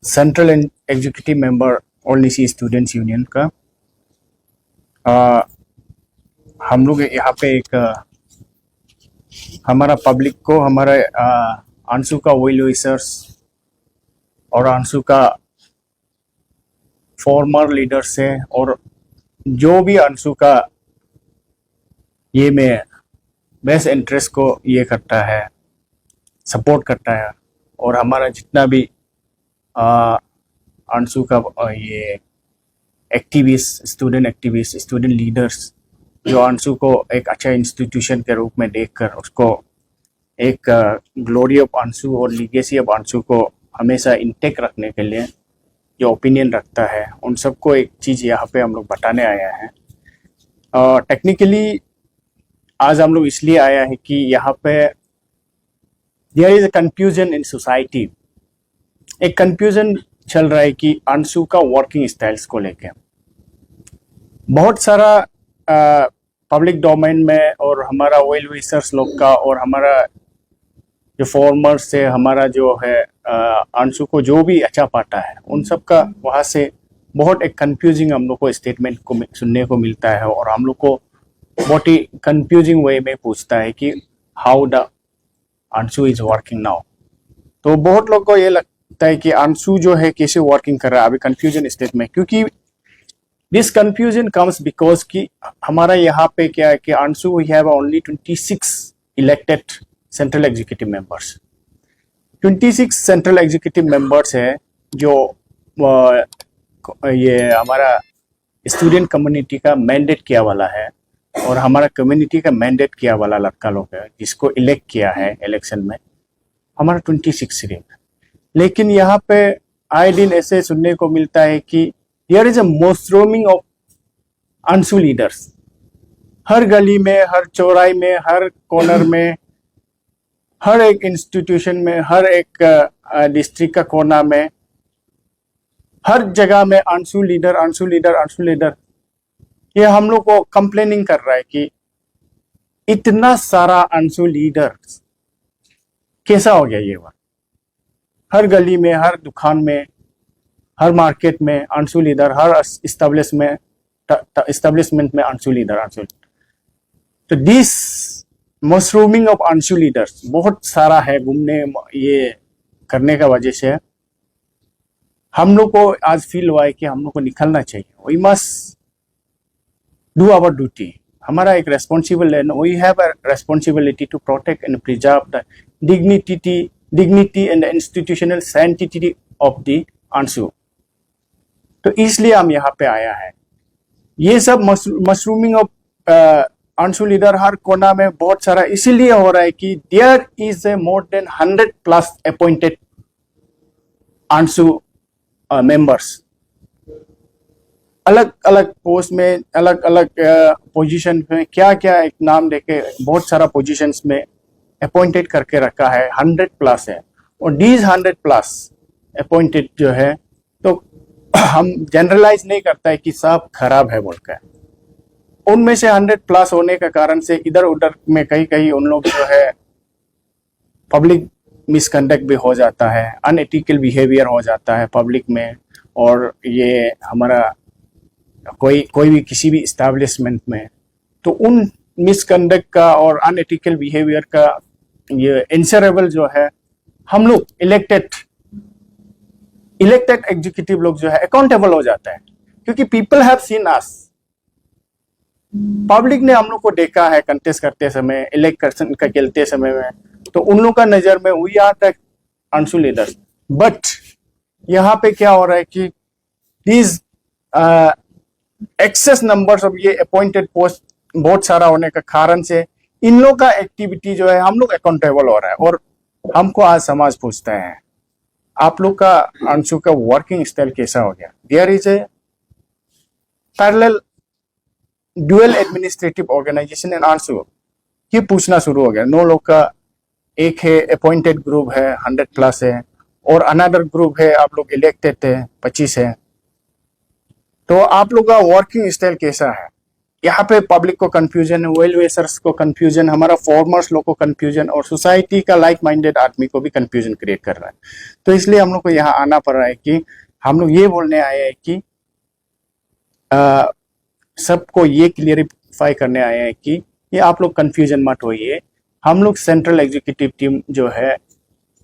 Central executive member all Nishi students union का हम लोग यहाँ पे एक हमारा पब्लिक को हमारे अंशु का वेल विशर्स और अंशु का फॉर्मर लीडर्स है और जो भी अंशु का ये में बेस्ट इंटरेस्ट को ये करता है, सपोर्ट करता है और हमारा जितना भी अंशु का ये एक्टिविस्ट, स्टूडेंट लीडर्स जो अंशु को एक अच्छा इंस्टीट्यूशन के रूप में देखकर उसको एक ग्लोरी ऑफ अंशु और लीगेसी ऑफ अंशु को हमेशा इंटेक रखने के लिए जो ओपिनियन रखता है, उन सबको एक चीज़ यहाँ पे हम लोग बताने आया है। टेक्निकली आज हम लोग इसलिए आया है कि यहाँ पे there is a confusion in society. एक कंफ्यूजन चल रहा है कि अंशु का वर्किंग स्टाइल्स को लेके बहुत सारा पब्लिक डोमेन में और हमारा वेल विशर्स लोग का और हमारा जो फॉर्मर्स से हमारा जो है अंशु को जो भी अच्छा पाता है उन सब का वहाँ से बहुत एक कंफ्यूजिंग हम लोग को स्टेटमेंट को सुनने को मिलता है और हम लोग को बहुत ही कंफ्यूजिंग वे में पूछता है कि how the Anshu is working now. तो बहुत लोग को ये लगता है कि अंशु जो है कैसे वर्किंग कर रहा है अभी कंफ्यूजन स्टेट में, क्योंकि दिस कंफ्यूजन कम्स बिकॉज कि हमारा यहाँ पे क्या है कि ANSU we have only 26 elected central executive members. 26 central executive members है जो ये हमारा स्टूडेंट कम्युनिटी का मैंडेट किया वाला है और हमारा कम्युनिटी का मैंडेट किया वाला लड़का लोग है जिसको इलेक्ट किया है इलेक्शन में, हमारा 26 सिर्फ। लेकिन यहाँ पे आए दिन ऐसे सुनने को मिलता है कि there is a mushrooming of अंशु लीडर्स। हर गली में, हर चौराहे में, हर कॉर्नर में, हर एक इंस्टीट्यूशन में, हर एक डिस्ट्रिक्ट का कोना में, हर जगह में Anshu leader, Anshu leader, Anshu leader. ये हम लोग को कंप्लेनिंग कर रहा है कि इतना सारा अंशु लीडर कैसा हो गया ये बात। हर गली में, हर दुकान में, हर मार्केट में अंशु लीडर, हर इस्टेब्लिशमेंट में अंशु लीडर, अंशु। तो दिस मशरूमिंग ऑफ अंशु लीडर्स बहुत सारा है घूमने ये करने का वजह से हम लोग को आज फील हुआ है कि हम लोग को निकलना चाहिए। We must do our duty. हमारा एक रेस्पॉन्सिबल है, we have a responsibility to protect and preserve the dignity and institutional sanctity of the ANSU. तो इसलिए हम यहाँ पे आया है। ये सब मशरूमिंग ऑफ अंशु लीडर हर कोना में बहुत सारा इसीलिए हो रहा है कि there is a more than 100+ appointed ANSU members. अलग अलग पोस्ट में, अलग अलग पोजीशन में, क्या क्या एक नाम देके बहुत सारा पोजीशंस में अपॉइंटेड करके रखा है, 100+ है। और डीज 100+ अपॉइंटेड जो है तो हम जनरलाइज नहीं करता है कि सब खराब है बोलकर। उनमें से 100+ होने का कारण से इधर उधर में कहीं कहीं उन लोग जो है पब्लिक मिसकंडक्ट भी हो जाता है, अनएथिकल बिहेवियर हो जाता है पब्लिक में। और ये हमारा कोई भी किसी भी इस्टेब्लिशमेंट में तो उन मिसकंडक्ट का और अनएथिकल बिहेवियर का ये इंश्योरेबल जो है हम लोग इलेक्टेड एग्जीक्यूटिव लोग जो है अकाउंटेबल हो जाता है, क्योंकि people have seen us. Public ने हम लोग को देखा है कंटेस्ट करते समय, इलेक्शन का खेलते समय में, तो उन लोग का नजर में we are the ANSU leaders. But यहाँ पे क्या हो रहा है कि दीज एक्सेस नंबर्स ऑफ ये अपॉइंटेड पोस्ट बहुत सारा होने का कारण से इन लोग का एक्टिविटी जो है हम लोग अकाउंटेबल हो रहा है। और हमको आज समाज पूछता है आप लोग का अंशु का वर्किंग स्टाइल कैसा हो गया। There is a parallel dual administrative organisation and ANSU, ये पूछना शुरू हो गया। नो लोग का एक है अपॉइंटेड ग्रुप है 100+ है और अनदर ग्रुप है आप लोग इलेक्टेड है 25 है। तो आप लोग का वर्किंग स्टाइल कैसा है? यहाँ पे पब्लिक को कंफ्यूजन है, वेल विशर्स को कंफ्यूजन, हमारा फॉर्मर्स लोग को कंफ्यूजन, और सोसाइटी का लाइक माइंडेड आदमी को भी कंफ्यूजन क्रिएट कर रहा है। तो इसलिए हम लोग को यहाँ आना पड़ रहा है कि हम लोग ये बोलने आए हैं कि सबको ये क्लियरिफाई करने आए हैं कि ये आप लोग कंफ्यूजन मत होइए। हम लोग सेंट्रल एग्जीक्यूटिव टीम जो है,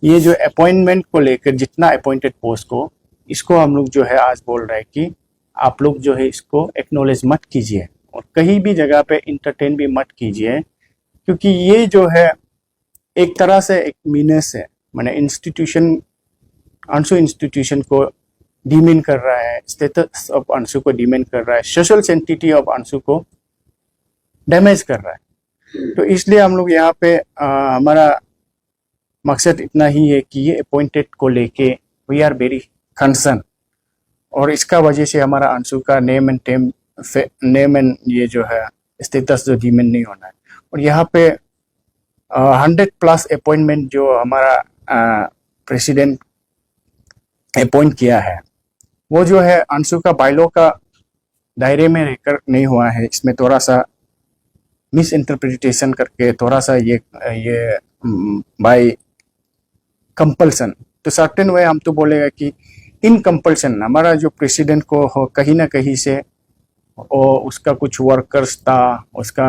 ये जो अपॉइंटमेंट को लेकर जितना अपॉइंटेड पोस्ट को, इसको हम लोग जो है आज बोल रहे हैं कि आप लोग जो है इसको एक्नॉलेज मत कीजिए और कहीं भी जगह पे इंटरटेन भी मत कीजिए, क्योंकि ये जो है एक तरह से एक मीनेस है, माने इंस्टीट्यूशन, अंशु इंस्टीट्यूशन को डिमेन कर रहा है, स्टेटस ऑफ अंशु को डिमेन कर रहा है, सोशल सेंटिटी ऑफ अंशु को डैमेज कर रहा है। तो इसलिए हम लोग यहाँ पे हमारा मकसद इतना ही है कि ये अपॉइंटेड को लेके वी आर वेरी कंसर्न, और इसका वजह से हमारा अंशु का नेम एंड ये जो है स्टेटस जो डिमेन नहीं होना है। और यहाँ पे 100+ अपॉइंटमेंट जो हमारा प्रेसिडेंट अपॉइंट किया है, वो जो है अंशु का बायलॉ का दायरे में रहकर नहीं हुआ है। इसमें थोड़ा सा मिस इंटरप्रिटेशन करके थोड़ा सा ये बाय कंपल्सन, तो सर्टेन वे हम तो बोलेगा कि इन कंपल्सन हमारा जो प्रेसिडेंट को हो कहीं ना कहीं से और उसका कुछ वर्कर्स था, उसका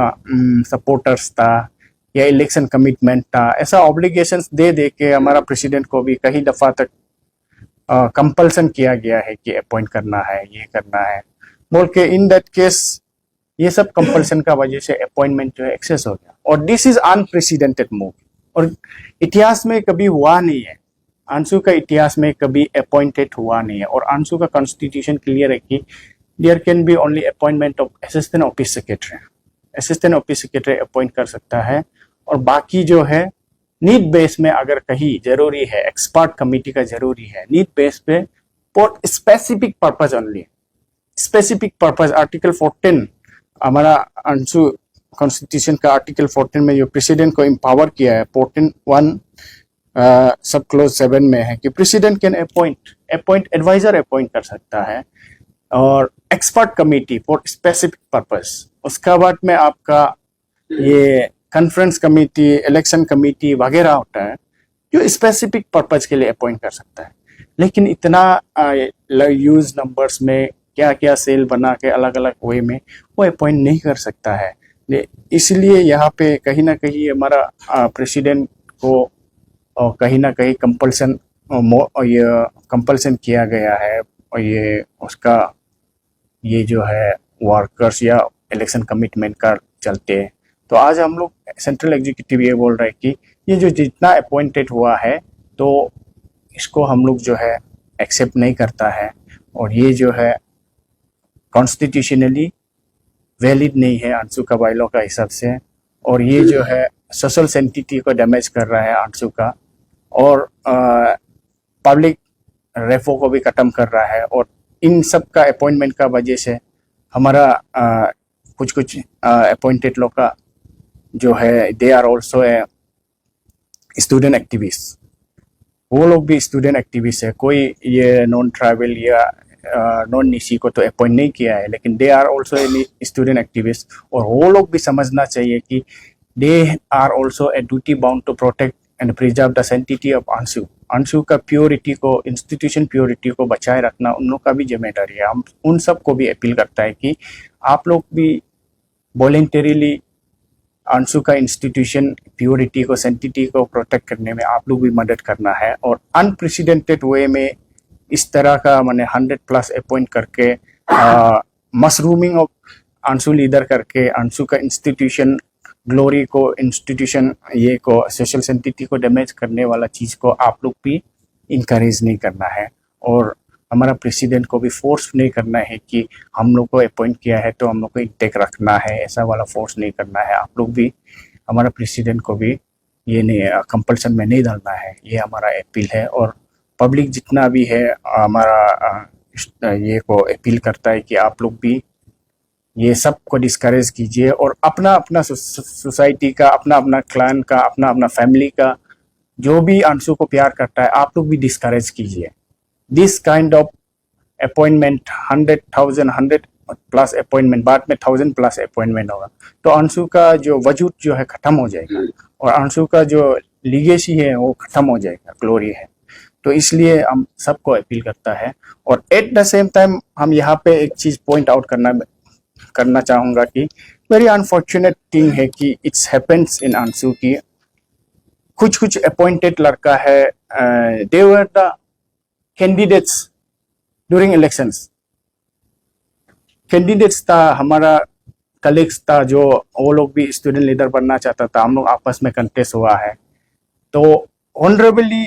सपोर्टर्स था, या इलेक्शन कमिटमेंट था, ऐसा ऑब्लिगेशंस दे दे के हमारा प्रेसिडेंट को भी कई दफ़ा तक कंपल्सन किया गया है कि अपॉइंट करना है, ये करना है बोल के। इन दैट केस ये सब कंपल्सन का वजह से अपॉइंटमेंट जो है एक्सेस हो गया, और दिस इज अनप्रेसिडेंटेड मूव, और इतिहास में कभी हुआ नहीं है, अंशु का इतिहास में कभी अपॉइंटेड हुआ नहीं है। और अंशु का कॉन्स्टिट्यूशन क्लियर है कि there can be only appointment of assistant office secretary, assistant office secretary appoint कर सकता है, और बाकी जो है नीड बेस में अगर कहीं जरूरी है, एक्सपर्ट कमेटी का जरूरी है, नीड बेस पे for specific purpose only, specific purpose. Article 14 हमारा अंशु कॉन्स्टिट्यूशन का आर्टिकल 14 में जो प्रेसिडेंट को एम्पावर किया है, 14(1) सब क्लोज 7 में है कि president can appoint adviser appoint कर सकता है, और expert committee for specific purpose. उसका बाद में आपका ये कॉन्फ्रेंस कमेटी, इलेक्शन कमेटी वगैरह होता है जो स्पेसिफिक पर्पज के लिए अपॉइंट कर सकता है। लेकिन इतना यूज नंबर्स में क्या क्या सेल बना के अलग अलग वे में वो अपॉइंट नहीं कर सकता है। इसलिए यहाँ पे कहीं ना कहीं हमारा प्रेसिडेंट को कहीं ना कहीं कंपल्सन किया गया है, और ये उसका ये जो है वर्कर्स या इलेक्शन कमिटमेंट का चलते। तो आज हम लोग सेंट्रल एग्जीक्यूटिव ये बोल रहे हैं कि ये जो जितना अपॉइंटेड हुआ है तो इसको हम लोग जो है एक्सेप्ट नहीं करता है, और ये जो है कॉन्स्टिट्यूशनली वैलिड नहीं है अंशु का बायलॉ का हिसाब से, और ये जो है सोशल सेंटिटी को डैमेज कर रहा है अंशु का, और पब्लिक रेफो को भी खत्म कर रहा है। और इन सब का अपॉइंटमेंट का वजह से हमारा कुछ अपॉइंटेड लोग का जो है they are also a student activist, वो लोग भी स्टूडेंट एक्टिविस्ट है। कोई ये नॉन ट्राइबल या नॉन निशी को तो अपॉइंट नहीं किया है, लेकिन they are also a student activist, और वो लोग भी समझना चाहिए कि they are also a duty bound to protect and preserve the sanctity of ANSU. ANSU का प्योरिटी को, इंस्टीट्यूशन प्योरिटी को बचाए रखना उन लोग का भी जिम्मेदारी है। हम उन सब को भी अपील करता है कि आप लोग भी वॉलेंटरीली अंशु का इंस्टीट्यूशन प्योरिटी को, सेंटिटी को प्रोटेक्ट करने में आप लोग भी मदद करना है। और अनप्रेसिडेंटेड वे में इस तरह का मैंने 100+ अपॉइंट करके मशरूमिंग ऑफ अंशु लीडर करके अंशु का इंस्टीट्यूशन ग्लोरी को, इंस्टीट्यूशन ये को, सोशल सेंटिटी को डैमेज करने वाला चीज़ को आप लोग भी इनकरेज नहीं करना है। और हमारा प्रेसिडेंट को भी फोर्स नहीं करना है कि हम लोग को अपॉइंट किया है तो हम लोग को इंटेक रखना है, ऐसा वाला फोर्स नहीं करना है। आप लोग भी हमारा प्रेसिडेंट को भी ये नहीं कंपल्सन में नहीं डालना है, ये हमारा अपील है। और पब्लिक जितना भी है हमारा ये को अपील करता है कि आप लोग भी ये सब को डिस्करेज कीजिए, और अपना अपना सोसाइटी का, अपना अपना क्लान का, अपना अपना फैमिली का जो भी अंशु को प्यार करता है आप लोग भी डिस्करेज कीजिए। This kind of appointment 100,000 plus appointment, बाद में 1000 प्लस अपॉइंटमेंट होगा, तो अंशु का जो वजूद जो है ख़त्म हो जाएगा और अंशु का जो लीगेसी है वो ख़त्म हो जाएगा, ग्लोरी है। तो इसलिए हम सबको अपील करता है। और एट द सेम टाइम हम यहाँ पे एक चीज़ पॉइंट आउट करना चाहूँगा कि वेरी अनफॉर्चुनेट थिंग है कि इट्स हैपेंस इन अंशु की कुछ अपॉइंटेड लड़का है, they were the candidates during elections, candidates था, हमारा कलीग्स था, जो वो लोग भी स्टूडेंट लीडर बनना चाहता था, हम लोग आपस में कंटेस्ट हुआ है। तो ऑनरेबली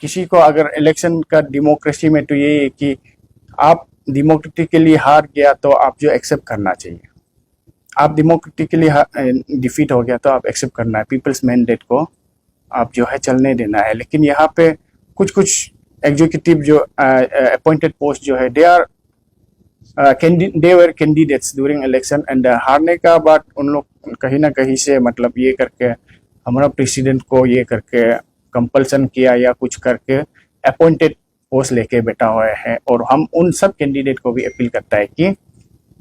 किसी को अगर इलेक्शन का डेमोक्रेसी में तो ये है कि आप डेमोक्रेटिकली हार गया तो आप जो एक्सेप्ट करना चाहिए, आप डेमोक्रेटिकली डिफीट हो गया तो आप एक्सेप्ट करना है, पीपल्स मैंडेट को आप जो है चलने देना है। लेकिन यहाँ पे कुछ एग्जीक्यूटिव जो अपॉइंटेड पोस्ट जो है they were candidates during election and हारने का बाद उन लोग कहीं ना कहीं से मतलब ये करके हमारा प्रेसिडेंट को ये करके कंपल्सन किया या कुछ करके अपॉइंटेड पोस्ट लेके बैठा हुआ है। और हम उन सब कैंडिडेट को भी अपील करता है कि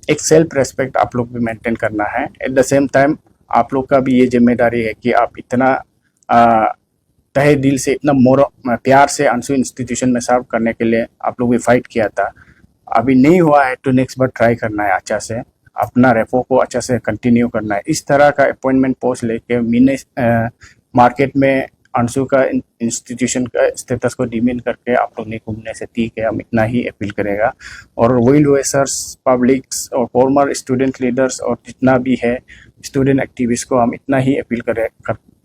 एक सेल्फ रेस्पेक्ट आप लोग भी मेंटेन करना है। एट द सेम टाइम आप लोग का भी ये जिम्मेदारी है कि आप इतना तहे दिल से, इतना प्यार से अंशु इंस्टीट्यूशन में सर्व करने के लिए आप लोग भी फाइट किया था, अभी नहीं हुआ है तो नेक्स्ट बार ट्राई करना है, अच्छा से अपना रेफो को अच्छा से कंटिन्यू करना है। इस तरह का अपॉइंटमेंट पोस्ट लेके मार्केट में अंशु का इंस्टीट्यूशन का स्टेटस को डिमीन करके आप लोग नहीं घूमने से ठीक है, हम इतना ही अपील करेगा। और वेल विशर्स, पब्लिक्स और फॉर्मर स्टूडेंट लीडर्स और जितना भी है स्टूडेंट एक्टिविस्ट को हम इतना ही अपील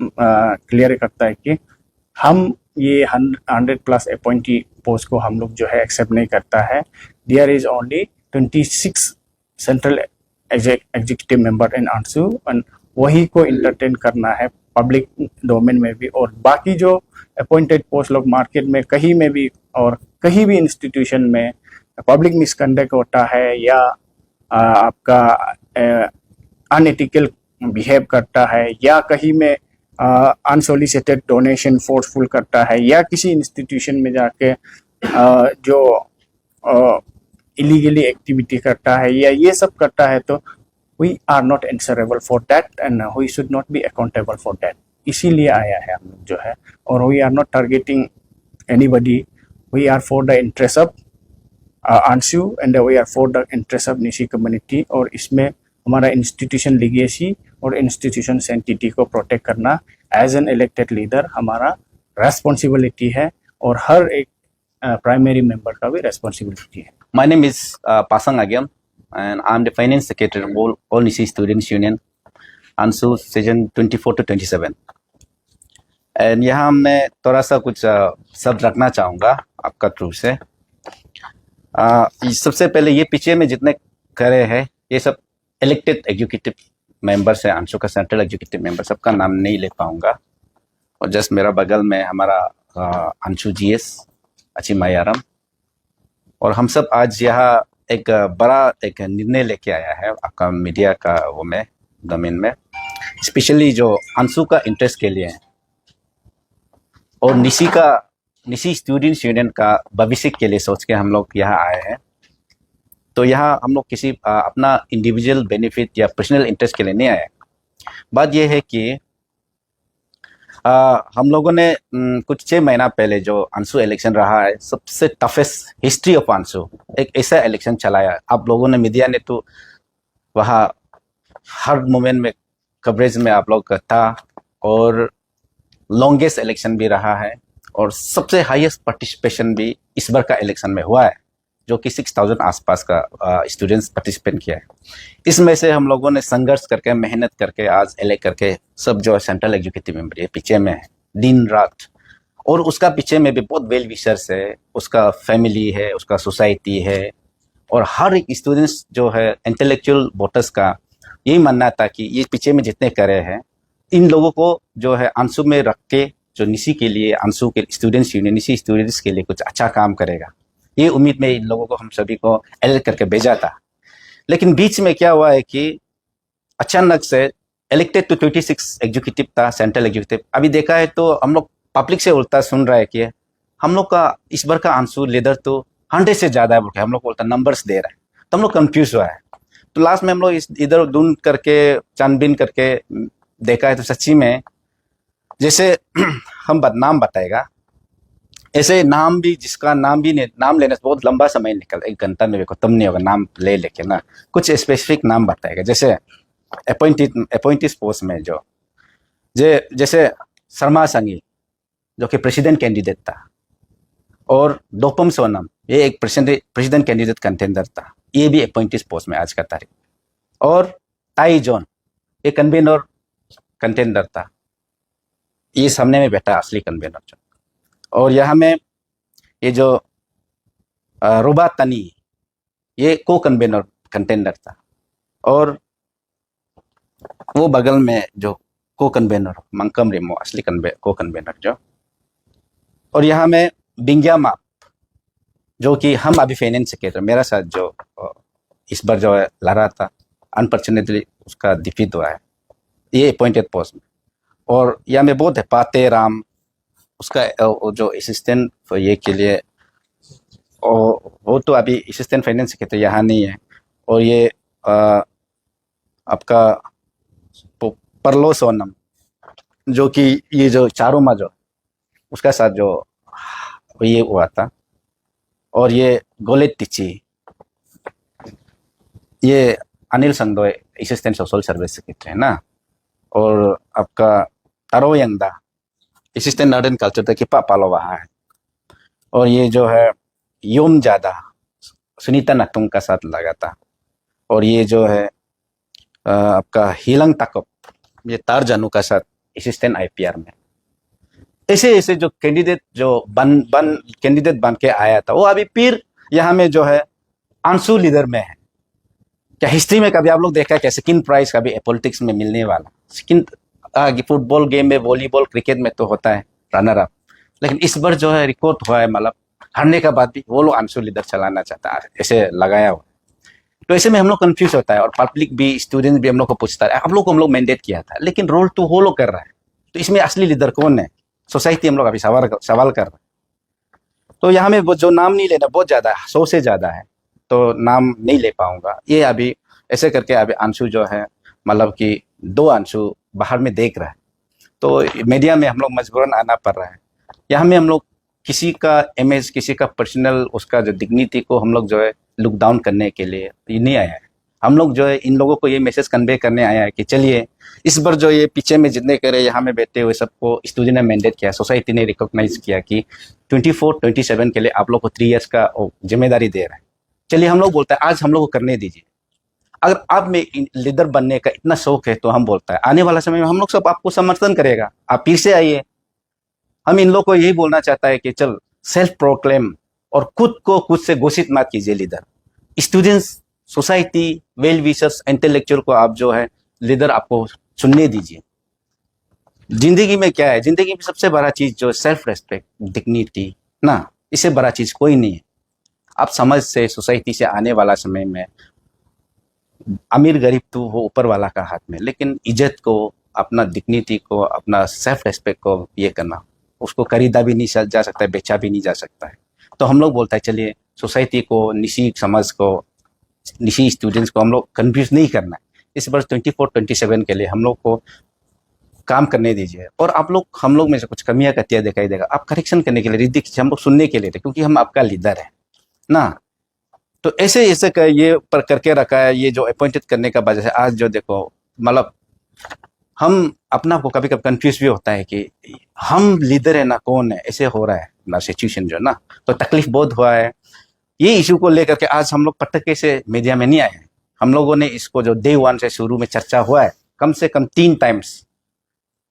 क्लियर करता है कि हम ये 100 प्लस अपॉइंटी पोस्ट को हम लोग जो है एक्सेप्ट नहीं करता है। There is only 26 central executive member in ANSU and वही को इंटरटेन करना है पब्लिक डोमेन में भी। और बाकी जो अपॉइंटेड पोस्ट लोग मार्केट में कहीं में भी और कहीं भी इंस्टीट्यूशन में पब्लिक मिसकंडक्ट होता है या आपका अनएथिकल बिहेव करता है या कहीं में अनसोलिसिटेड डोनेशन फोर्सफुल करता है या किसी इंस्टीट्यूशन में जाके जो इलीगली एक्टिविटी करता है या ये सब करता है, तो we are not answerable for that and we should not be accountable for that. इसीलिए आया है हम लोग जो है, और we are not targeting anybody, we are for the interest of ANSU and we are for the interest of Nyishi community. और इसमें हमारा इंस्टीट्यूशन लीगेसी और इंस्टीट्यूशन सेंटिटी को प्रोटेक्ट करना एज एन इलेक्टेड लीडर हमारा रेस्पॉन्सिबिलिटी है और हर एक प्राइमरी मेंबर का भी रेस्पॉन्सिबिलिटी है। My name is Pasang Agyam and I'm the Finance Secretary of All Nisi Students Union, ANSU Season 24 to 27। And यहाँ मैं थोड़ा सा कुछ शब्द रखना चाहूँगा आपका थ्रू से। सबसे पहले ये पीछे में जितने खड़े हैं ये सब इलेक्टेड एग्जीक्यूटिव मेंबर्स है, अंशु का सेंट्रल एग्जीक्यूटिव मेंबर, सबका नाम नहीं ले पाऊंगा। और जस्ट मेरा बगल में हमारा अंशु GS अचिमायारम, और हम सब आज यहाँ एक बड़ा एक निर्णय लेके आया है आपका मीडिया का वो में डोमेन में, स्पेशली जो अंशु का इंटरेस्ट के लिए और निशी स्टूडेंट्स यूनियन का भविष्य के लिए सोच के हम लोग यहाँ आए हैं। तो यहाँ हम लोग किसी अपना इंडिविजुअल बेनिफिट या पर्सनल इंटरेस्ट के लिए नहीं आए। बात यह है कि हम लोगों ने कुछ 6 महीना पहले जो अंशु इलेक्शन रहा है, सबसे टफेस्ट हिस्ट्री ऑफ अंशु, एक ऐसा इलेक्शन चलाया। आप लोगों ने, मीडिया ने तो वहाँ हर मोमेंट में कवरेज में आप लोग का था, और लॉन्गेस्ट इलेक्शन भी रहा है और सबसे हाईएस्ट पार्टिसिपेशन भी इस बार का इलेक्शन में हुआ है, जो कि 6000 आसपास का स्टूडेंट्स पार्टिसिपेट किया है। इसमें से हम लोगों ने संघर्ष करके, मेहनत करके, आज इलेक्ट करके सब जो सेंट्रल एग्जीक्यूटिव मेंबर ये पीछे में है दिन रात, और उसका पीछे में भी बहुत वेल विशर्स है, उसका फैमिली है, उसका सोसाइटी है, और हर एक स्टूडेंट्स जो है इंटेलेक्चुअल वोटर्स का यही मानना था कि ये पीछे में जितने करे हैं इन लोगों को जो है अंशु में रख के जो निशी के लिए, अंशु के स्टूडेंट्स यूनियन निशी स्टूडेंट्स के लिए कुछ अच्छा काम करेगा, ये उम्मीद में इन लोगों को हम सभी को इलेक्ट करके भेजा था। लेकिन बीच में क्या हुआ है कि अचानक से इलेक्टेड तो 26 एग्जीक्यूटिव था, सेंट्रल एग्जीक्यूटिव। अभी देखा है तो हम लोग पब्लिक से उल्टा सुन रहा है कि हम लोग का इस बार का अंशु लीडर तो 100 से ज्यादा है, हम लोग बोलता नंबर्स दे रहा है, तो हम लोग कंफ्यूज हुआ है। तो लास्ट में हम लोग इधर ढूंढ करके छानबीन करके देखा है तो सच्ची में जैसे हम नाम बताएगा, ऐसे नाम भी जिसका नाम भी नाम लेने से बहुत लंबा समय निकल, 1 घंटा में खत्म नहीं होगा नाम ले लेके ना। कुछ स्पेसिफिक नाम बताएगा, जैसे अपॉइंटेड पोस्ट में जो जैसे शर्मा संगी जो कि प्रेसिडेंट कैंडिडेट था, और डोपम सोनम ये एक प्रेसिडेंट कैंडिडेट कंटेंडर था, ये भी अपॉइंटेड पोस्ट में आज का तारीख। और ताई जॉन ये कन्वेनर कंटेंडर था, ये सामने में बैठा असली कन्वेनर जो। और यहाँ में ये जो रुबा तनी ये को कन्वेनर कंटेंडर था, और वो बगल में जो को कन्वेनर मंकम रिमो असली को कन्वेनर जो। और यहाँ में बिंगिया माप जो कि हम अभी फाइनेंस सेक्रेटरी मेरा साथ जो इस बार जो है लड़ा था, अनफॉर्चुनेटली उसका डिफीट हुआ है, ये अपॉइंटेड पोस्ट में। और यहाँ में बहुत है पाते राम उसका जो असिस्टेंट ये के लिए, और वो तो अभी असिस्टेंट फाइनेंस सेक्रेटरी यहाँ नहीं है। और ये आपका परलो सोनम जो कि ये जो चारों माँ जो उसका साथ जो ये हुआ था। और ये गोलेट टिची ये अनिल संगदोय असिस्टेंट सोशल सर्विस सेक्रेटरी है ना। और आपका तारो यंगदा असिस्टेंट आर्ट एंड कल्चर तक किपा पालो वहाँ है। और ये जो है योम ज्यादा सुनीता नतुंग का साथ लगा था। और ये जो है आपका हिलंग तकप ये तार जानू का साथ असिस्टेंट आईपीआर में। ऐसे ऐसे जो कैंडिडेट जो कैंडिडेट बन के आया था, वो अभी फिर यहाँ में जो है आंसू लीडर में है। क्या हिस्ट्री में कभी आप लोग देखा क्या सेकंड प्राइज कभी पॉलिटिक्स में मिलने वाला? सेकंड फुटबॉल गेम में, वॉलीबॉल क्रिकेट में तो होता है रनर अप, लेकिन इस बार जो है रिकॉर्ड हुआ है, मतलब हारने का बाद भी वो लोग आंसू लीडर चलाना चाहता है, ऐसे लगाया हुआ। तो ऐसे में हम लोग कंफ्यूज होता है, और पब्लिक भी स्टूडेंट भी हम लोग को पूछता है, आप लोग को हम लोग मैंडेट किया था लेकिन रोल तो वो लोग कर रहा है, तो इसमें असली लीडर कौन है? सोसाइटी हम लोग अभी सवाल कर रहे हैं। तो यहाँ में जो नाम नहीं लेना बहुत ज्यादा है, 100 से ज्यादा है, तो नाम नहीं ले पाऊंगा। ये अभी ऐसे करके अभी अंशु जो है मतलब कि 2 अंशु बाहर में देख रहा है, तो मीडिया में हम लोग मजबूरन आना पड़ रहा है। यहाँ में हम लोग किसी का इमेज, किसी का पर्सनल उसका जो डिग्निटी को हम लोग जो है लुक डाउन करने के लिए ये नहीं आया है। हम लोग जो है इन लोगों को ये मैसेज कन्वे करने आया है कि चलिए इस बार जो ये पीछे में जितने करे यहाँ में बैठे हुए सबको स्टूडेंट ने मैंडेट किया, सोसाइटी ने रिकॉग्नाइज किया कि 24-27 के लिए आप लोग को 3 इयर्स का जिम्मेदारी दे रहा है। चलिए हम लोग बोलते हैं आज हम लोग को करने दीजिए। अगर आप में लीडर बनने का इतना शौक है तो हम बोलता है आने वाला समय में हम लोग सब आपको समर्थन करेगा, आप फिर से आइए। हम इन लोग को यही बोलना चाहता है कि चल सेल्फ प्रोक्लेम और खुद को खुद से घोषित मत कीजिए leader. Students, society, well wishers, intellectual को आप जो है लीडर आपको चुनने दीजिए। जिंदगी में क्या है? जिंदगी में सबसे बड़ा चीज जो सेल्फ रेस्पेक्ट, डिग्निटी ना, इससे बड़ा चीज कोई नहीं है। आप समझ से सोसाइटी से आने वाला समय में अमीर गरीब तो वो ऊपर वाला का हाथ में, लेकिन इज्जत को, अपना डिग्निटी को, अपना सेल्फ रेस्पेक्ट को ये करना, उसको खरीदा भी नहीं जा सकता है, बेचा भी नहीं जा सकता है। तो हम लोग बोलता है चलिए सोसाइटी को, निशी समाज को, निशी स्टूडेंट्स को हम लोग कंफ्यूज नहीं करना है। इस वर्ष 24-27 के लिए हम लोग को काम करने दीजिए। और आप लोग हम लोग में से कुछ कमियां कतियां दिखाई देगा, आप करेक्शन करने के लिए रेडी, हम लोग सुनने के लिए थे, क्योंकि हम आपका लीडर है ना। तो ऐसे ऐसे ये पर करके रखा है, ये जो अपॉइंटेड करने का वजह से आज जो देखो मतलब हम अपना को कभी कभी कंफ्यूज भी होता है कि हम लीडर है ना कौन है, ऐसे हो रहा है ना सिचुएशन जो ना। तो तकलीफ बहुत हुआ है। ये इशू को लेकर के आज हम लोग पटके से मीडिया में नहीं आए हैं। हम लोगों ने इसको जो डे 1 से शुरू में चर्चा हुआ है, कम से कम 3 टाइम्स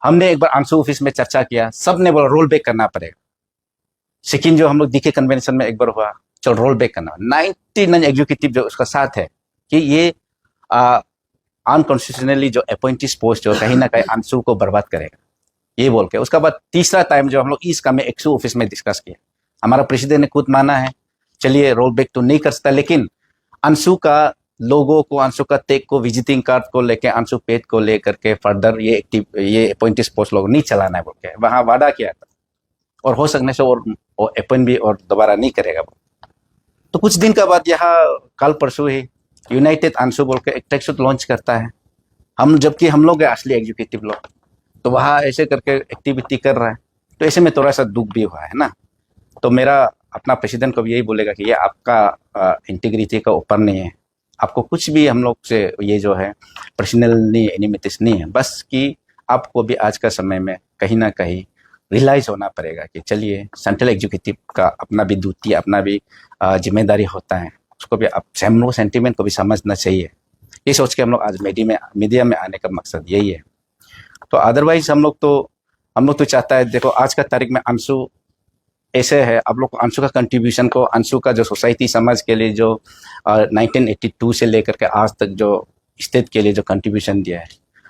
हमने एक बार आंसू ऑफिस में चर्चा किया, सब ने बोला रोल बैक करना पड़ेगा। सेकंड जो हम लोग डीके कन्वेंशन में एक बार हुआ, चल रोल बैक करना। 99 एग्जीक्यूटिव जो उसका साथ है कि ये अनकॉन्स्टिट्यूशनली जो अपॉइंटेड पोस्ट जो कहीं ना कहीं आंसू को बर्बाद करेगा, ये बोल के। उसका बाद तीसरा टाइम जो हम लोग ईस्ट का में एक्सू ऑफिस में डिस्कस किया, हमारा प्रेसिडेंट ने खुद माना है चलिए रोल बैक तो नहीं कर सकता, लेकिन अंशु का लोगों को, अंशु का टेक को, विजिटिंग कार्ड को लेके, अंशु पेज को लेकर के फर्दर ये अपॉइंटेड पोस्ट लोग नहीं चलाना है बोल के वहां वादा किया था। और हो सकने से और अपॉइंट भी और दोबारा नहीं करेगा। तो कुछ दिन का बाद यहाँ कल परसों ही यूनाइटेड अंशु बोल के एक ट्रैकसूट लॉन्च करता है, हम जबकि हम लोग हैं असली एग्जीक्यूटिव लोग, तो वहाँ ऐसे करके एक्टिविटी कर रहा है, तो ऐसे में थोड़ा सा दुख भी हुआ है ना। तो मेरा अपना प्रेसिडेंट को भी यही बोलेगा कि ये आपका इंटीग्रिटी का ऊपर नहीं है, आपको कुछ भी हम लोग से ये जो है पर्सनल नहीं एनिमिटीज नहीं है, बस कि आपको भी आज का समय में कहीं ना कहीं रियलाइज होना पड़ेगा कि चलिए सेंट्रल एग्जीक्यूटिव का अपना भी ड्यूटी, अपना भी जिम्मेदारी होता है, उसको भी आप हम लोग सेंटिमेंट को भी समझना चाहिए। ये सोच के हम लोग आज मीडिया में आने का मकसद यही है। तो अदरवाइज हम लोग तो चाहता है, देखो आज का तारीख में अंशु ऐसे है, आप लोग अंशु का कंट्रीब्यूशन को, अंशु का जो सोसाइटी समाज के लिए जो 1982 से लेकर के आज तक जो स्टेट के लिए जो कंट्रीब्यूशन दिया है,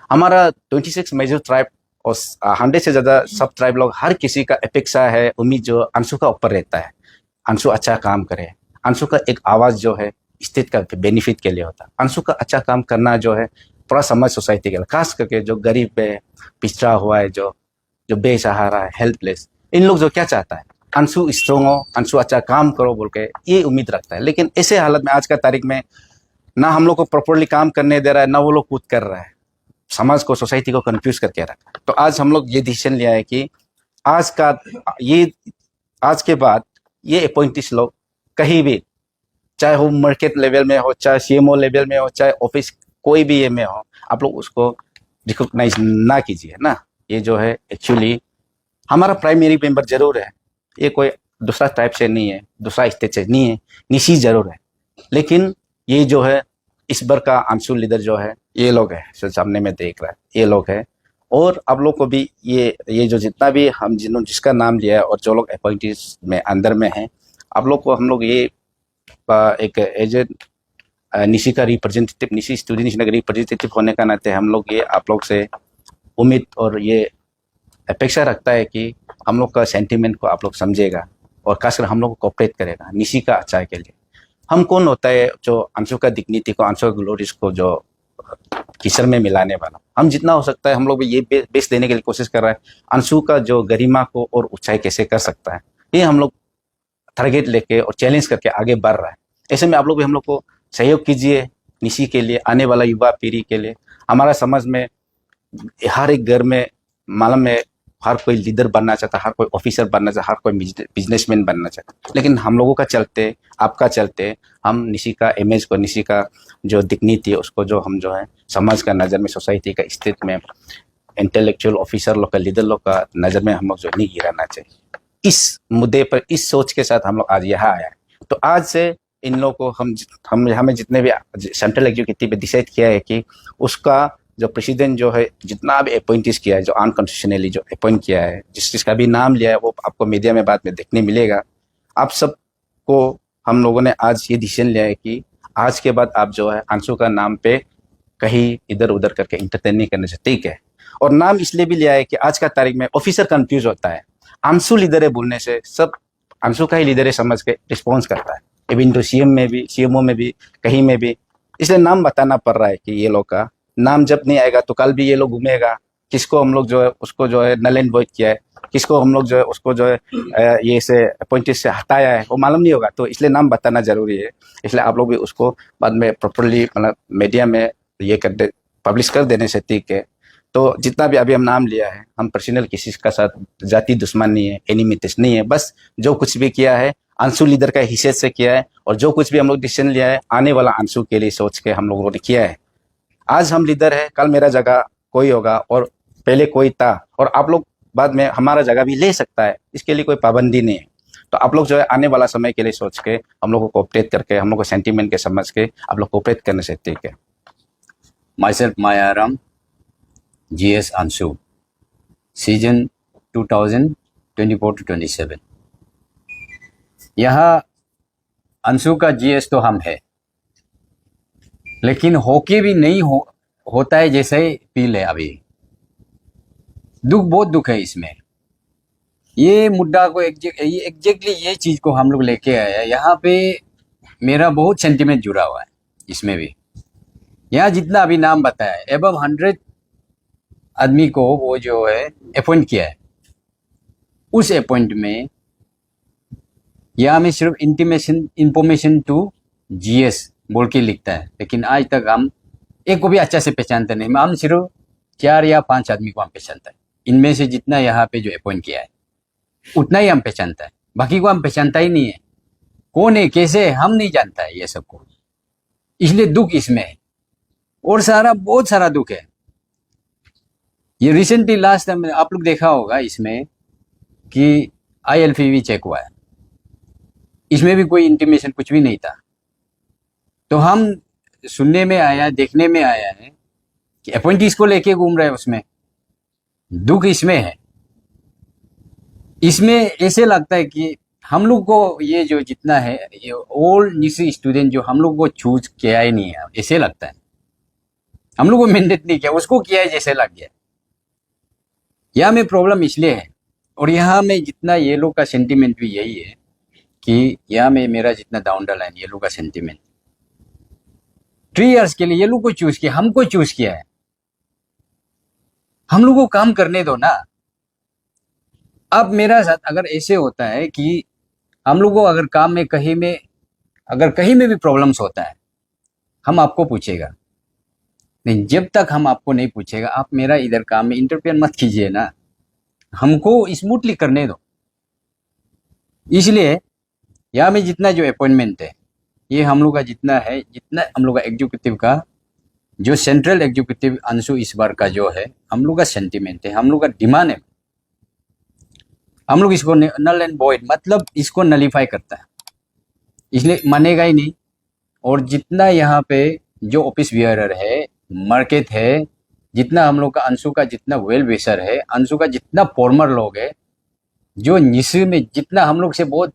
हमारा 26 मेजर ट्राइब और 100 से ज़्यादा सब ट्राइब लोग, हर किसी का अपेक्षा है, उम्मीद जो अंशु का ऊपर रहता है, अंशु अच्छा काम करे, अंशु का एक आवाज़ जो है स्टेट का बेनिफिट के लिए होता है, अंशु का अच्छा काम करना जो है पूरा समाज सोसाइटी के लिए, खास करके जो गरीब है, पिछड़ा हुआ है, जो बेसहारा है, हेल्पलेस, इन लोग जो क्या चाहता है, अंशु स्ट्रॉन्ग हो, अंशु अच्छा काम करो बोल के ये उम्मीद रखता है। लेकिन ऐसे हालत में आज का तारीख में ना हम लोग को प्रॉपरली काम करने दे रहा है, ना वो लोग कूद कर रहा है, समाज को, सोसाइटी को कंफ्यूज करके रखा है। तो आज हम लोग ये डिसीजन लिया है कि आज के बाद ये अपॉइंटीज लोग कहीं भी, चाहे वो मार्केट लेवल में हो, चाहे सीएमओ लेवल में हो, चाहे ऑफिस कोई भी ये में हो, आप लोग उसको रिकॉग्नाइज ना कीजिए ना। ये जो है एक्चुअली हमारा प्राइमरी मेंबर जरूर है, ये कोई दूसरा टाइप से नहीं है, दूसरा स्टेट से नहीं है, निशी जरूर है, लेकिन ये जो है इस बार का अंशु लीडर जो है ये लोग है, सामने में देख रहा है, ये लोग है। और आप लोग को भी ये जो जितना भी हम जिसका नाम लिया है और जो लोग अपॉइंटीज में अंदर में हैं, आप लोग को हम लोग ये एक एजेंट निशी का रिप्रेजेंटेटिव, निशी स्टूडेंट नेशन का रिप्रेजेंटेटिव होने का नाते हम लोग ये आप लोग से उम्मीद और ये अपेक्षा रखता है कि हम लोग का सेंटीमेंट को आप लोग समझेगा और खासकर हम लोग को कोऑपरेट करेगा निशी का अच्छाई के लिए। हम कौन होता है जो अंशु का डिग्निटी को, अंशु का ग्लोरीज को जो किचर में मिलाने वाला, हम जितना हो सकता है हम लोग भी ये बेस देने के लिए कोशिश कर रहा है, अंशु का जो गरिमा को और ऊंचाई कैसे कर सकता है, ये हम लोग टारगेट लेके और चैलेंज करके आगे बढ़ रहा है। ऐसे में आप लोग भी हम लोग को सहयोग कीजिए निशी के लिए, आने वाला युवा पीढ़ी के लिए। हमारा समाज में हर एक घर में मालूम में हर कोई लीडर बनना चाहता, हर कोई ऑफिसर बनना चाहता, हर कोई बिजनेसमैन बनना चाहता, लेकिन हम लोगों का चलते, आपका चलते, हम निशी का इमेज को, निशी का जो डिग्निटी है उसको जो हम जो है समाज का नज़र में, सोसाइटी का स्टेट में, इंटेलेक्चुअल ऑफिसर लोग का, लीडर लोग का नज़र में हम लोग जो नहीं गिराना चाहिए। इस मुद्दे पर, इस सोच के साथ हम लोग आज यहाँ आया है। तो आज से इन लोगों को हमें जितने भी सेंट्रल एग्जीक्यूटिव पे डिसाइड किया है कि उसका जो प्रेसिडेंट जो है जितना भी अपॉइंटीज किया है, जो अनकॉन्स्टिट्यूशनली जो अपॉइंट किया है, जिसका भी नाम लिया है, वो आपको मीडिया में बाद में देखने मिलेगा। आप सबको हम लोगों ने आज ये डिसीजन लिया है कि आज के बाद आप जो है अंशु का नाम पे कहीं इधर उधर करके इंटरटेन नहीं करने से, ठीक है। और नाम इसलिए भी लिया है कि आज का तारीख में ऑफिसर कंफ्यूज होता है, अंशु लीडर है बोलने से सब अंशु का ही लीडर है समझ के रिस्पॉन्स करता है, इवन तो सीएम में भी, सीएमओ में भी, कहीं में भी। इसलिए नाम बताना पड़ रहा है कि ये लोग का नाम जब नहीं आएगा तो कल भी ये लोग घूमेगा, किसको हम लोग जो है उसको जो है नल एंड वॉइड किया है, किसको हम लोग जो है उसको जो है ये से अपॉइंटेड से हटाया है, वो मालूम नहीं होगा। तो इसलिए नाम बताना जरूरी है। इसलिए आप लोग भी उसको बाद में प्रॉपरली मतलब मीडिया में ये पब्लिश कर देने से ठीक है। तो जितना भी अभी हम नाम लिया है, हम पर्सनल किसी का साथ जाति दुश्मन नहीं है, एनिमिटीज नहीं है, बस जो कुछ भी किया है अंशु लीडर का हिस्से से किया है, और जो कुछ भी हम लोग डिसीजन लिया है आने वाला अंशु के लिए सोच के हम लोगों ने किया है। आज हम लीडर है, कल मेरा जगह कोई होगा और पहले कोई था, और आप लोग बाद में हमारा जगह भी ले सकता है, इसके लिए कोई पाबंदी नहीं है। तो आप लोग जो है आने वाला समय के लिए सोच के हम लोग को कोऑपरेट करके, हम लोग को सेंटीमेंट के समझ के आप लोग कोऑपरेट करने से ठीक है। Myself Mayaram, GS Anshu, season 2024 to 27। यहाँ अंशु का GS तो हम है, लेकिन होके भी नहीं होता है जैसे फील है अभी। बहुत दुख है इसमें। ये मुद्दा को एग्जैक्टली ये चीज को हम लोग लेके आए हैं। यहाँ पे मेरा बहुत सेंटिमेंट जुड़ा हुआ है इसमें भी। यहाँ जितना अभी नाम बताया है, एबव 100 आदमी को वो जो है अपॉइंट किया है। उस अपॉइंट में यहाँ में सिर्फ इंफॉर्मेशन टू GS बोल के लिखता है, लेकिन आज तक हम एक को भी अच्छा से पहचानते नहीं। हम सिर्फ 4 या 5 आदमी को हम पहचानता है, इनमें से जितना यहाँ पे जो अपॉइंट किया है उतना ही हम पहचानता है, बाकी को हम पहचानता ही नहीं है। कौन है कैसे है हम नहीं जानता है ये सबको, इसलिए दुख इसमें है और बहुत सारा दुख है। ये रिसेंटली लास्ट टाइम आप लोग देखा होगा इसमें कि ILPV चेक हुआ है, इसमें भी कोई इंटीमेशन कुछ भी नहीं था। तो हम सुनने में आया, देखने में आया है कि अपॉइंटीज को लेके घूम रहे हैं, उसमें दुख इसमें है। इसमें ऐसे लगता है कि हम लोग को ये जो जितना है ये ओल्ड निसी स्टूडेंट जो हम लोग को चूज किया ही नहीं है, ऐसे लगता है। हम लोग को मैंडेट नहीं किया, उसको किया है जैसे लग गया। यहाँ में प्रॉब्लम इसलिए है, और यहाँ में जितना ये लोग का सेंटीमेंट भी यही है कि यहाँ में मेरा जितना डाउन द लाइन ये लोग का सेंटीमेंट 3 इयर्स के लिए ये लोग को चूज किया, हमको चूज किया है, हम लोग को काम करने दो ना। अब मेरा साथ अगर ऐसे होता है कि हम लोग को अगर काम में कहीं में अगर कहीं में भी प्रॉब्लम्स होता है हम आपको पूछेगा, नहीं जब तक हम आपको नहीं पूछेगा आप मेरा इधर काम में इंटरफेयर मत कीजिए ना, हमको स्मूथली करने दो। इसलिए यहाँ में जितना जो अपॉइंटमेंट है ये हम लोग का जितना है, जितना हम लोग का एग्जीक्यूटिव का जो सेंट्रल एग्जीक्यूटिव अंशु इस बार का जो है हम लोग का सेंटीमेंट है, हम लोग का डिमांड है, हम लोग इसको नल एंड वॉइड मतलब इसको नलीफाई करता है, इसलिए मानेगा ही नहीं। और जितना यहाँ पे जो ऑफिस बियरर है, मार्केट है, जितना हम लोग का अंशु का जितना वेल विशर है, अंशु का जितना फॉर्मर लोग है, जो निशी में जितना हम लोग से बहुत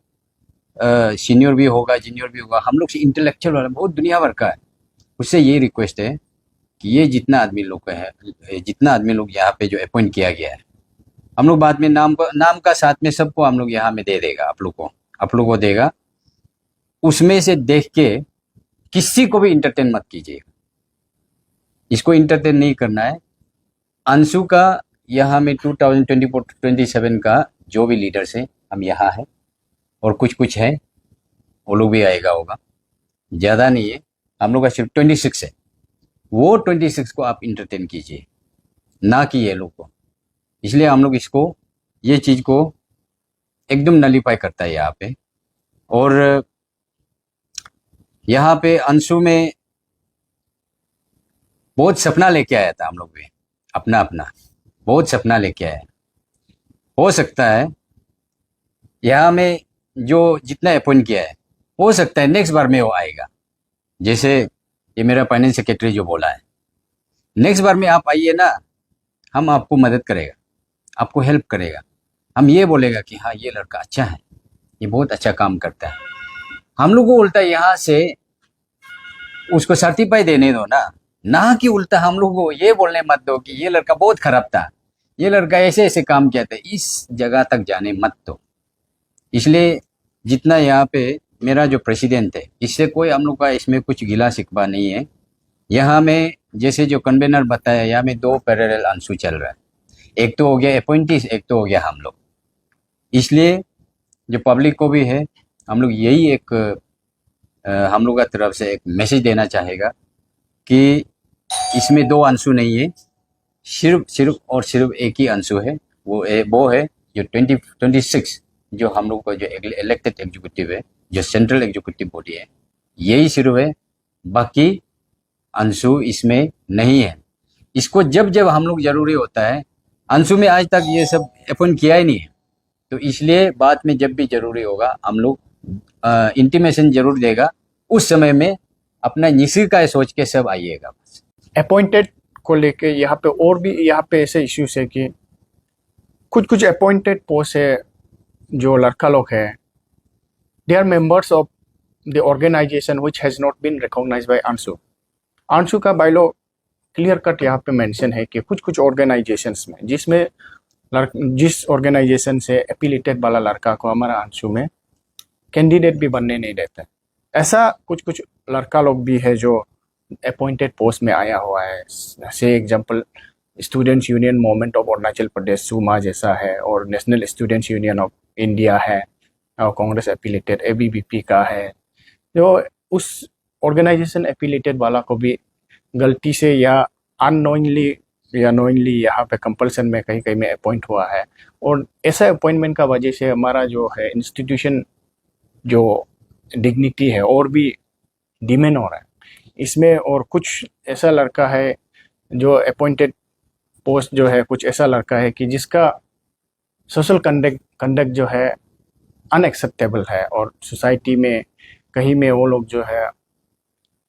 सीनियर भी होगा जूनियर भी होगा, हम लोग से इंटेलेक्चुअल वाला बहुत दुनिया भर का है, उससे ये रिक्वेस्ट है कि ये जितना आदमी लोग का है, जितना आदमी लोग यहाँ पे जो अपॉइंट किया गया है, हम लोग बाद में नाम का साथ में सबको हम लोग यहाँ में दे देगा, आप लोग को देगा। उसमें से देख के किसी को भी इंटरटेन मत कीजिए, इसको इंटरटेन नहीं करना है। अंशु का यहाँ में 2024-27 का जो भी लीडर्स है हम यहाँ है, और कुछ है वो लोग भी आएगा होगा, ज़्यादा नहीं है, हम लोग का सिर्फ 26 है। वो 26 को आप इंटरटेन कीजिए, ना कि ये लोग को। इसलिए हम लोग इसको ये चीज़ को एकदम नलीफाई करता है यहाँ पे। और यहाँ पे अंशु में बहुत सपना लेके आया था, हम लोग भी अपना बहुत सपना लेके आया। हो सकता है यहाँ में जो जितना अपॉइंट किया है हो सकता है नेक्स्ट बार में वो आएगा, जैसे ये मेरा फाइनेंस सेक्रेटरी जो बोला है, नेक्स्ट बार में आप आइए ना, हम आपको मदद करेगा, आपको हेल्प करेगा। हम ये बोलेगा कि हाँ ये लड़का अच्छा है, ये बहुत अच्छा काम करता है। हम लोग को उल्टा यहाँ से उसको सर्टिफाई देने दो ना कि उल्टा हम लोग को ये बोलने मत दो कि ये लड़का बहुत खराब था, ये लड़का ऐसे ऐसे काम किया था, इस जगह तक जाने मत दो। इसलिए जितना यहाँ पे मेरा जो प्रेसिडेंट है, इससे कोई हम लोग का इसमें कुछ गिला शिकवा नहीं है। यहाँ में जैसे जो कन्वेनर बताया, यहाँ में 2 पैरेलल अंशु चल रहा है, एक तो हो गया अपॉइंटीज, एक तो हो गया हम लोग। इसलिए जो पब्लिक को भी है, हम लोग यही एक हम लोग का तरफ से एक मैसेज देना चाहेगा कि इसमें 2 अंशु नहीं है, सिर्फ और सिर्फ एक ही अंशु है, वो है जो 26 जो हम लोग का जो इलेक्टेड एग्जीक्यूटिव है, जो सेंट्रल एग्जीक्यूटिव बॉडी है, यही सिर्फ है, बाकी अंशु इसमें नहीं है। इसको जब जब हम लोग जरूरी होता है, अंशु में आज तक ये सब अपॉइंट किया ही नहीं है, तो इसलिए बाद में जब भी जरूरी होगा हम लोग इंटीमेशन जरूर देगा, उस समय में अपना निशी का सोच के सब आइएगा। अपॉइंटेड को लेके यहाँ पे और भी यहाँ पे ऐसे इश्यूज है कि कुछ अपॉइंटेड पोस्ट है, जो लड़का लोग है, they are members of the organisation which has not been recognised by ANSU का बायलॉ क्लियर कट यहाँ पे मेंशन है कि कुछ ऑर्गेनाइजेशंस में जिस ऑर्गेनाइजेशन से एफिलिएटेड वाला लड़का को हमारा अंशु में कैंडिडेट भी बनने नहीं देता। ऐसा कुछ लड़का लोग भी है जो अपॉइंटेड पोस्ट में आया हुआ है। से example students union movement of Arunachal Pradesh सुमा जैसा है, और national students union of India है, और कांग्रेस एफिलिएटेड ABVP का है, जो उस ऑर्गेनाइजेशन एफिलिएटेड वाला को भी गलती से या अननोइंगली या नोइंगली यहाँ पे कंपल्सन में कहीं कहीं में अपॉइंट हुआ है, और ऐसा अपॉइंटमेंट का वजह से हमारा जो है इंस्टीट्यूशन जो डिग्निटी है और भी डिमेन हो रहा है इसमें। और कुछ ऐसा लड़का है जो अपॉइंटेड पोस्ट जो है, कुछ ऐसा लड़का है कि जिसका सोशल कंडक्ट जो है अनएक्सेप्टेबल है, और सोसाइटी में कहीं में वो लोग जो है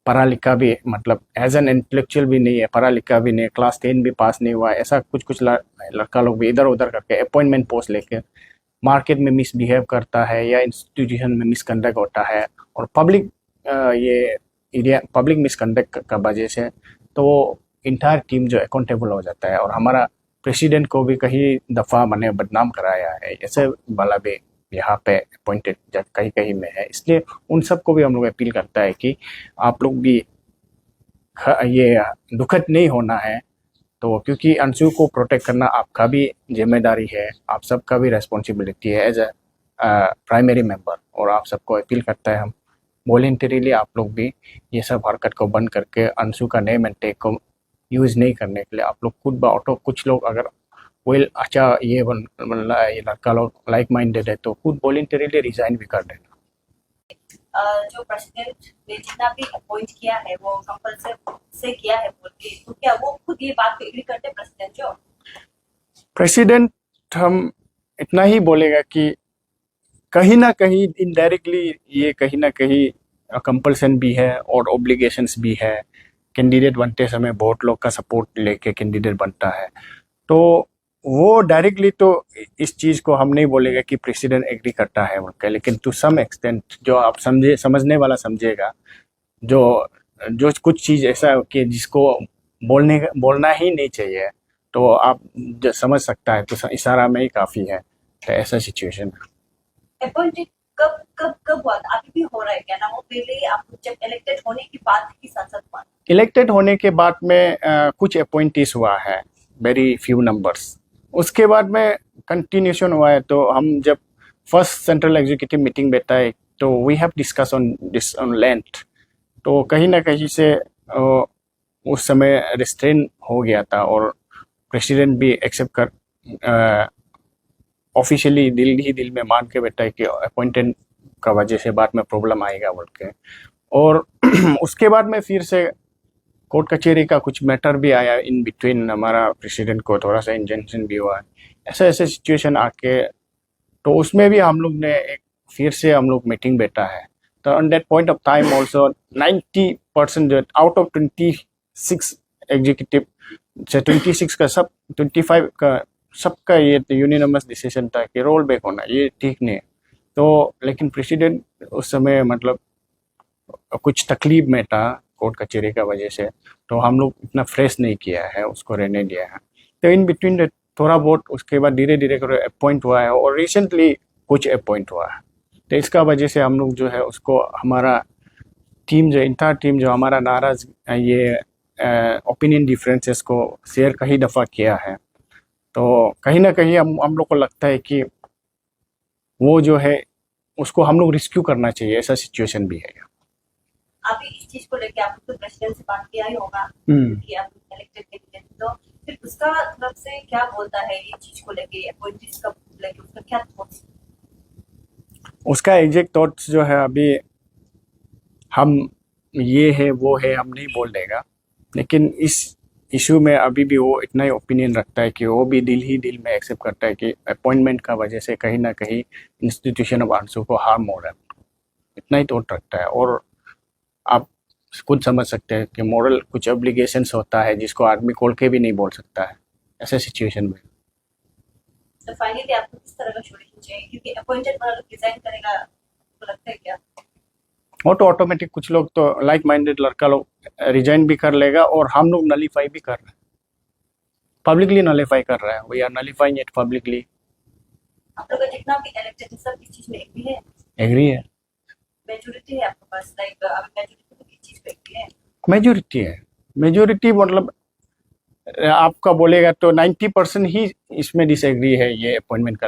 पढ़ा लिखा भी, मतलब एज एन इंटेलेक्चुअल भी नहीं है, पढ़ा लिखा भी नहीं, क्लास 10 भी पास नहीं हुआ है, ऐसा कुछ लड़का लोग भी इधर उधर करके अपॉइंटमेंट पोस्ट लेके मार्केट में मिसबिहेव करता है या इंस्टीट्यूशन में मिसकंडक्ट होता है, और पब्लिक ये एरिया पब्लिक मिसकंडक्ट का वजह से तो वो इंटायर टीम जो अकाउंटेबल हो जाता है। और हमारा प्रेसिडेंट को भी कई दफ़ा मैंने बदनाम कराया है, ऐसे वाला भी यहाँ पे अपॉइंटेड जज कहीं कहीं में है। इसलिए उन सबको भी हम लोग अपील करता है कि आप लोग भी ये दुखद नहीं होना है, तो क्योंकि अंशु को प्रोटेक्ट करना आपका भी जिम्मेदारी है, आप सबका भी रेस्पॉन्सिबिलिटी है एज ए प्राइमरी मेंबर। और आप सबको अपील करता है हम वॉलेंटरीली आप लोग भी ये सब हरकत को बंद करके अंशु का नेम एंड टेक को यूज़ नहीं करने के लिए आप लोग खुद ब ऑटो, कुछ लोग अगर वेल अच्छा ये ये लड़का लोग लाइक माइंडेड है तो खुद वॉलेंटरीली रिजाइन भी कर देना। जो प्रेसिडेंट ने जितना भी अपॉइंट किया है वो कंपल्सरी से किया है बोल के, तो क्या वो खुद ये बात पे एग्री करते हैं प्रेसिडेंट जो? प्रेसिडेंट हम इतना ही बोलेगा कि कहीं ना कहीं इनडायरेक्टली ये कहीं ना कहीं कंपल्सन भी है और ऑब्लिगेशंस भी है। कैंडिडेट बनते समय बहुत लोग का सपोर्ट लेके कैंडिडेट बनता है, तो वो डायरेक्टली तो इस चीज़ को हम नहीं बोलेगा कि प्रेसिडेंट एग्री करता है उनका, लेकिन टू सम एक्सटेंट जो आप समझने वाला समझेगा, जो जो कुछ चीज़ ऐसा कि जिसको बोलना ही नहीं चाहिए, तो आप जो समझ सकता है तो इशारा में ही काफ़ी है। तो ऐसा सिचुएशन अपॉइंटेड कब कब कब हुआ था? अभी भी हो रहा है क्या ना? वो पहले आप जब इलेक्टेड होने के बाद ही सांसद हुआ? इलेक्टेड होने के बाद में कुछ अपॉइंटीज हुआ है, वेरी फ्यू नंबर्स। उसके बाद में कंटिन्यूशन हुआ है। तो हम जब फर्स्ट सेंट्रल एग्जीक्यूटिव मीटिंग बैठा है तो we have discuss on length, तो कहीं ना कहीं से उस समय रिस्ट्रेन हो गया था, और प्रेसिडेंट भी एक्सेप्ट कर ऑफिशियली दिल में मान के बैठा है कि अपॉइंटेड का वजह से बाद में प्रॉब्लम आएगा बोल के। और उसके बाद में फिर से कोर्ट कचहरी का कुछ मैटर भी आया इन बिटवीन, हमारा प्रेसिडेंट को थोड़ा सा इंजेक्शन भी हुआ, ऐसे सिचुएशन आके तो उसमें भी हम लोग ने एक फिर से हम लोग मीटिंग बैठा है। तो on that point of time also 90% out of 26 executive से 26 का 25 का सबका ये यूनिनमस डिसीजन था कि रोल बैक होना ये ठीक नहीं है। तो लेकिन प्रेसिडेंट उस समय मतलब कुछ तकलीफ में था कोर्ट कचहरी का वजह से, तो हम लोग इतना फ्रेश नहीं किया है, उसको रहने दिया है। तो इन बिटवीन थोड़ा बहुत उसके बाद धीरे धीरे कर अपॉइंट हुआ है, और रिसेंटली कुछ अपॉइंट हुआ है। तो इसका वजह से हम लोग जो है उसको हमारा टीम जो इंटायर टीम जो हमारा नाराज़ ये ओपिनियन डिफरेंसेस को शेयर कई दफ़ा किया है। तो कहीं ना कहीं हम लोग को लगता है कि वो जो है उसको हम लोग रिस्क्यू करना चाहिए, ऐसा सिचुएशन भी है। अभी इस चीज को लेके आप तो प्रेसिडेंट से बात किया ही होगा कि आप इलेक्टेड कैंडिडेट, तो फिर उसका तरफ से क्या बोलता है ये चीज को लेके, अपॉइंटीज का लेके उसका क्या थॉट्स? उसका एग्जैक्ट थॉट्स जो है अभी हम ये है वो है हम नहीं बोल देगा, लेकिन इस इशू में अभी भी वो इतना ही ओपिनियन रखता है कि वो भी दिल में एक्सेप्ट करता है कि अपॉइंटमेंट का वजह से कहीं ना कहीं इंस्टीट्यूशन ऑफ अंशु को हार्म हो रहा है, इतना ही थॉट रखता है। और आप खुद समझ सकते हैं कि मॉरल कुछ ऑब्लिगेशंस होता है जिसको आदमी खोल के भी नहीं बोल सकता है ऐसे सिचुएशन में। तो फाइनली आपको किस तरह का सॉल्यूशन चाहिए, क्योंकि अपॉइंटेड वाला लोग डिजाइन करेगा, आपको लगता है क्या? वो तो ऑटोमेटिक कुछ लोग तो लाइक माइंडेड लड़का लोग रिजाइन भी कर लेगा, और हम लोग नलीफाई भी कर रहे हैं, पब्लिकली नलीफाई कर रहे हैं। We are nullifying it publicly. आप लोग का जितना भी इलेक्टेड सब इस चीज में एग्री है? एग्री है, मेजॉरिटी है आपके पास, लाइक अभी मेजॉरिटी तो इस चीज पे एग्री है? मेजोरिटी है। मेजोरिटी मतलब आपका बोलेगा तो 90% ही इसमें डिसएग्री है ये अपॉइंटमेंट का।